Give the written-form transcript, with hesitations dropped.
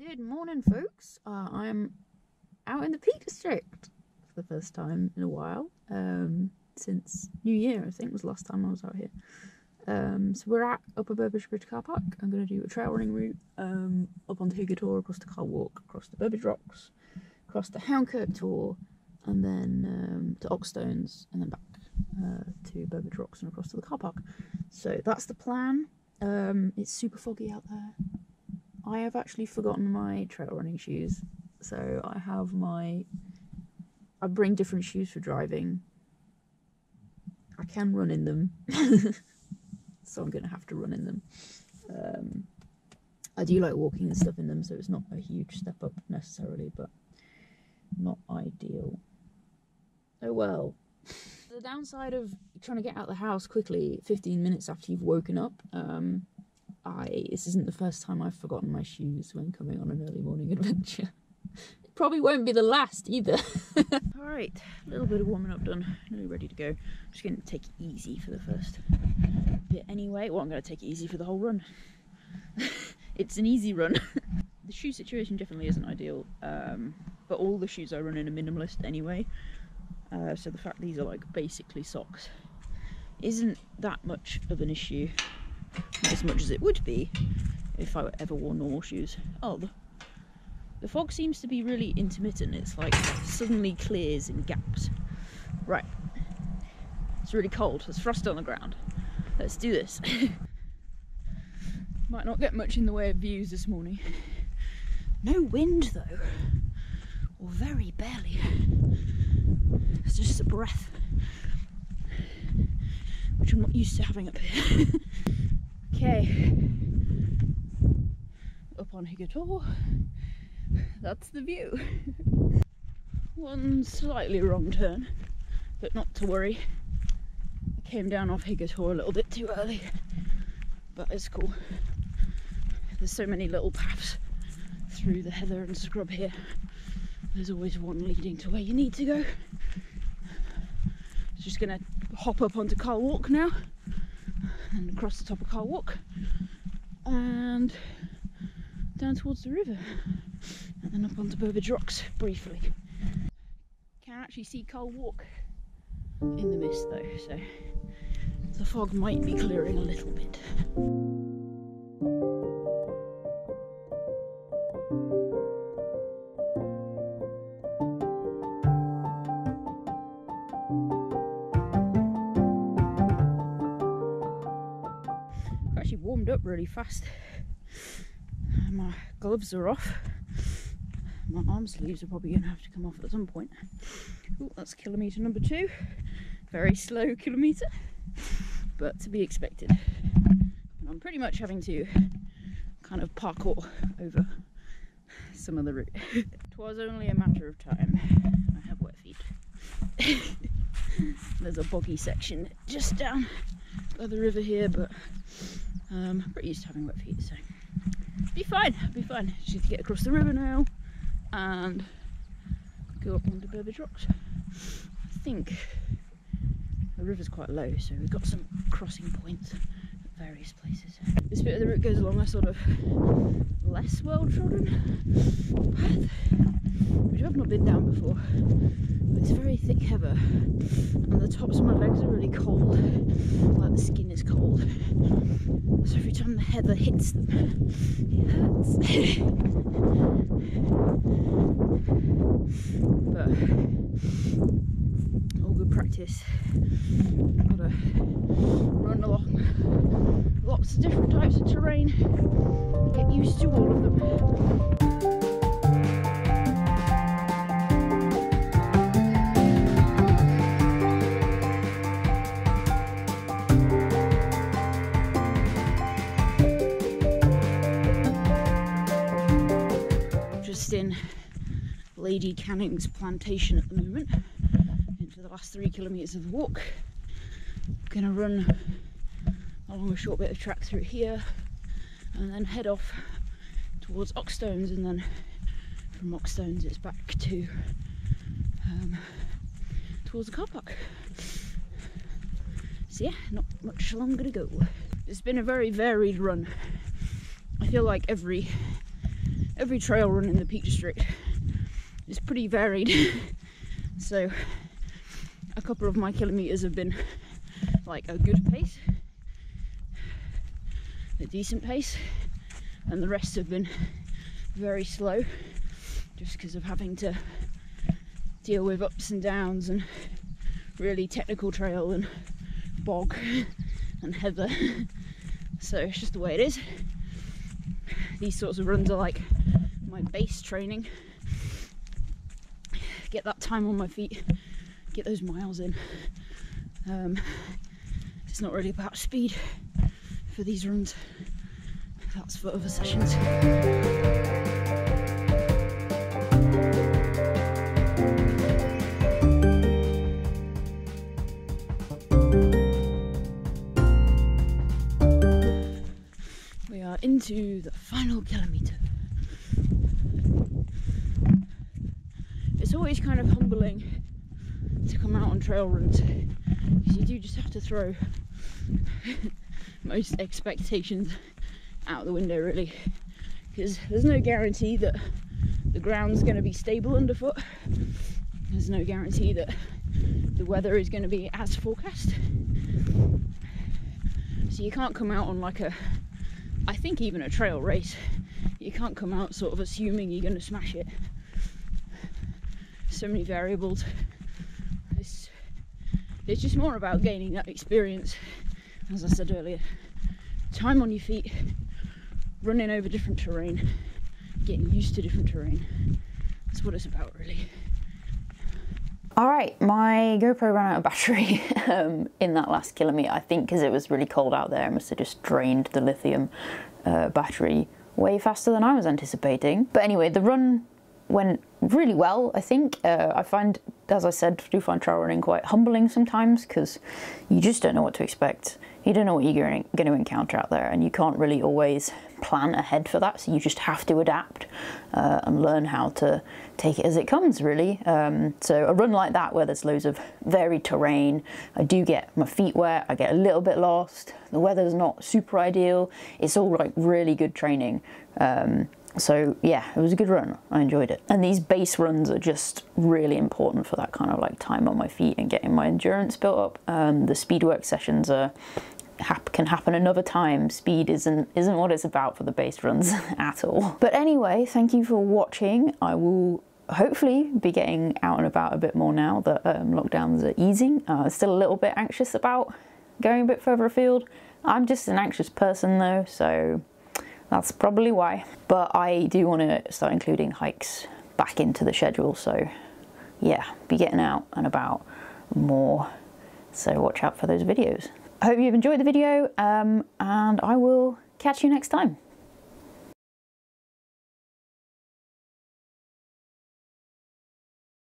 Good morning, folks. I'm out in the Peak District for the first time in a while, since New Year, I think was the last time I was out here. So we're at Upper Burbage Bridge car park. I'm going to do a trail running route up onto Higger tour, across the Car Walk, across the Burbage Rocks, across the Houndkirk tour, and then to Oxstones, and then back to Burbage Rocks and across to the car park. So that's the plan. It's super foggy out there. I have actually forgotten my trail running shoes, so I bring different shoes for driving. I can run in them, so I'm going to have to run in them. I do like walking and stuff in them, so it's not a huge step up necessarily, but not ideal. Oh well. The downside of trying to get out of the house quickly 15 minutes after you've woken up, this isn't the first time I've forgotten my shoes when coming on an early morning adventure. It probably won't be the last either. Alright, a little bit of warming up done, nearly ready to go. I'm just going to take it easy for the first bit anyway. Well, I'm going to take it easy for the whole run. It's an easy run. The shoe situation definitely isn't ideal, but all the shoes I run in are minimalist anyway. So the fact these are like basically socks isn't that much of an issue, as much as it would be if I ever wore normal shoes. Oh, the fog seems to be really intermittent. It's like suddenly clears in gaps. Right, it's really cold. There's frost on the ground. Let's do this. Might not get much in the way of views this morning. No wind though, or very barely. It's just a breath, which I'm not used to having up here. Okay, up on Higger tour. That's the view. One slightly wrong turn, but not to worry. I came down off Higger tour a little bit too early, but it's cool. There's so many little paths through the heather and scrub here. There's always one leading to where you need to go. Just gonna hop up onto Car Walk now and across the top of Car Walk and down towards the river and then up onto Burbage Rocks briefly. Can't actually see Car Walk in the mist though, so the fog might be clearing a little bit. Warmed up really fast. My gloves are off. My arm sleeves are probably going to have to come off at some point. Ooh, that's kilometre number 2. Very slow kilometre, but to be expected. And I'm pretty much having to kind of parkour over some of the route. It was only a matter of time. I have wet feet. There's a boggy section just down by the river here, but I'm pretty used to having wet feet, so be fine, be fine. Just need to get across the river now and go up onto Burbage Rocks. I think the river's quite low, so we've got some crossing points at various places. This bit of the route goes along a sort of less well-trodden path, which I've not been down before. But it's very thick heather, and the tops of my legs are really cold, like the skin is cold. So every time the heather hits them, it hurts. But all good practice. Gotta run along lots of different types of terrain, get used to all of them. In Lady Canning's plantation at the moment, into the last 3 kilometres of the walk. I'm gonna run along a short bit of track through here and then head off towards Oxstones, and then from Oxstones it's back to towards the car park. So yeah, not much longer to go. It's been a very varied run. I feel like every every trail run in the Peak District is pretty varied. So a couple of my kilometres have been like a good pace, a decent pace, and the rest have been very slow, just because of having to deal with ups and downs and really technical trail and bog and heather. So it's just the way it is. These sorts of runs are like my base training. Get that time on my feet, get those miles in. It's not really about speed for these runs, that's for other sessions. We are into the final kilometre. It's always kind of humbling to come out on trail runs, because you do just have to throw most expectations out the window, really, because there's no guarantee that the ground's going to be stable underfoot. There's no guarantee that the weather is going to be as forecast. So you can't come out on like I think even a trail race, you can't come out sort of assuming you're going to smash it. So many variables. It's just more about gaining that experience, as I said earlier. Time on your feet, running over different terrain, getting used to different terrain. That's what it's about, really. Alright, my GoPro ran out of battery in that last kilometre. I think because it was really cold out there, I must have just drained the lithium battery way faster than I was anticipating. But anyway, the run went really well, I think. I find, as I said, do find trail running quite humbling sometimes, because you just don't know what to expect. You don't know what you're going to encounter out there, and you can't really always plan ahead for that, so you just have to adapt and learn how to take it as it comes, really. So a run like that, where there's loads of varied terrain, I do get my feet wet, I get a little bit lost, the weather's not super ideal, it's all like really good training. So yeah, it was a good run, I enjoyed it. And these base runs are just really important for that kind of like time on my feet and getting my endurance built up. The speed work sessions can happen another time. Speed isn't what it's about for the base runs at all. But anyway, thank you for watching. I will hopefully be getting out and about a bit more now that lockdowns are easing. Still a little bit anxious about going a bit further afield. I'm just an anxious person though, so that's probably why. But I do want to start including hikes back into the schedule, so yeah, be getting out and about more, so watch out for those videos. I hope you've enjoyed the video, and I will catch you next time.